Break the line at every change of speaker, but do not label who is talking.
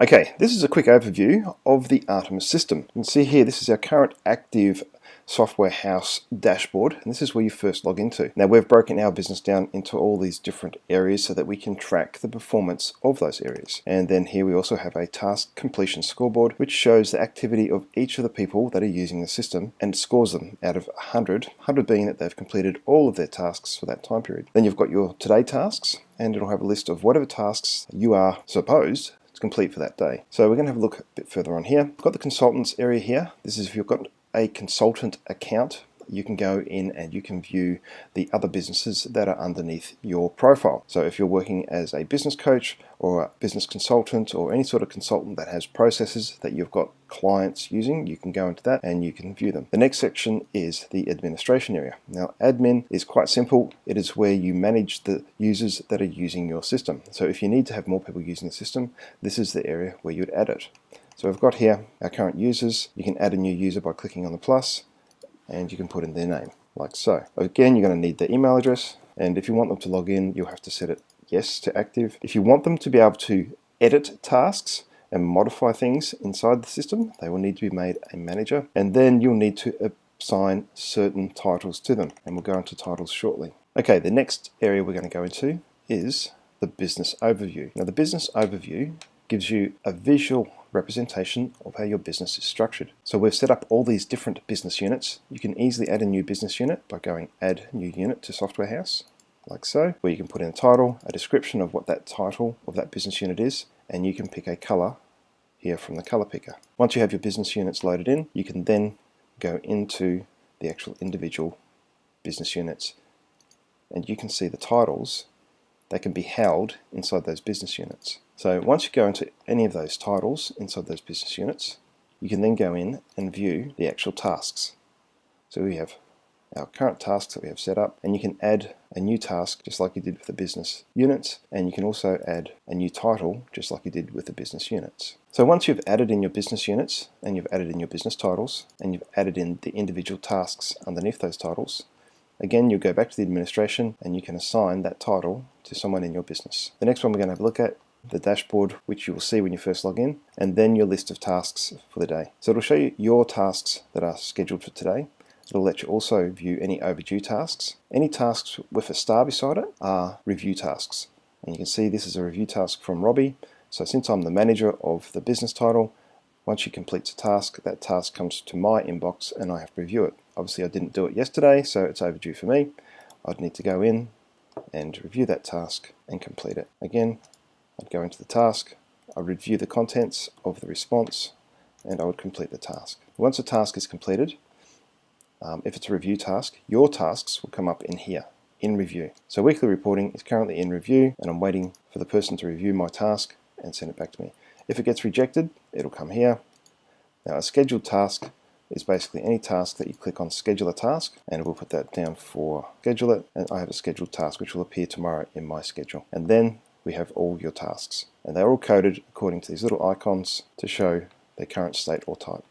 Okay, this is a quick overview of the RTMS system. You can see here, this is our current active software house dashboard, and this is where you first log into. Now we've broken our business down into all these different areas so that we can track the performance of those areas. And then here we also have a task completion scoreboard, which shows the activity of each of the people that are using the system and scores them out of 100 being that they've completed all of their tasks for that time period. Then you've got your today tasks, and it'll have a list of whatever tasks you are supposed complete for that day. So we're going to have a look a bit further on here. We've got the consultants area here. This is if you've got a consultant account, you can go in and you can view the other businesses that are underneath your profile. So if you're working as a business coach or a business consultant or any sort of consultant that has processes that you've got clients using, you can go into that and you can view them. The next section is the administration area. Now admin is quite simple. It is where you manage the users that are using your system. So if you need to have more people using the system, this is the area where you'd add it. So we've got here our current users. You can add a new user by clicking on the plus, and you can put in their name, like so. Again, you're going to need their email address, and if you want them to log in, you'll have to set it yes to active. If you want them to be able to edit tasks and modify things inside the system, they will need to be made a manager, and then you'll need to assign certain titles to them, and we'll go into titles shortly. Okay, the next area we're going to go into is the business overview. Now the business overview gives you a visual representation of how your business is structured. So we've set up all these different business units. You can easily add a new business unit by going add new unit to software house, like so, where you can put in a title, a description of what that title of that business unit is, and you can pick a color here from the color picker. Once you have your business units loaded in, you can then go into the actual individual business units, and you can see the titles that can be held inside those business units. So once you go into any of those titles inside those business units, you can then go in and view the actual tasks. So we have our current tasks that we have set up, and you can add a new task just like you did with the business units, and you can also add a new title just like you did with the business units. So once you've added in your business units, and you've added in your business titles, and you've added in the individual tasks underneath those titles, again, you'll go back to the administration and you can assign that title to someone in your business. The next one we're going to have a look at, the dashboard, which you will see when you first log in, and then your list of tasks for the day. So it'll show you your tasks that are scheduled for today. It'll let you also view any overdue tasks. Any tasks with a star beside it are review tasks. And you can see this is a review task from Robbie. So since I'm the manager of the business title, once she completes a task, that task comes to my inbox and I have to review it. Obviously I didn't do it yesterday, so it's overdue for me. I'd need to go in and review that task and complete it. Again, I'd go into the task, I'd review the contents of the response, and I would complete the task. Once a task is completed, if it's a review task, your tasks will come up in here, in review. So weekly reporting is currently in review, and I'm waiting for the person to review my task and send it back to me. If it gets rejected, it'll come here. Now a scheduled task is basically any task that you click on schedule a task, and we'll put that down for schedule it, and I have a scheduled task which will appear tomorrow in my schedule. And then we have all your tasks, and they're all coded according to these little icons to show their current state or type.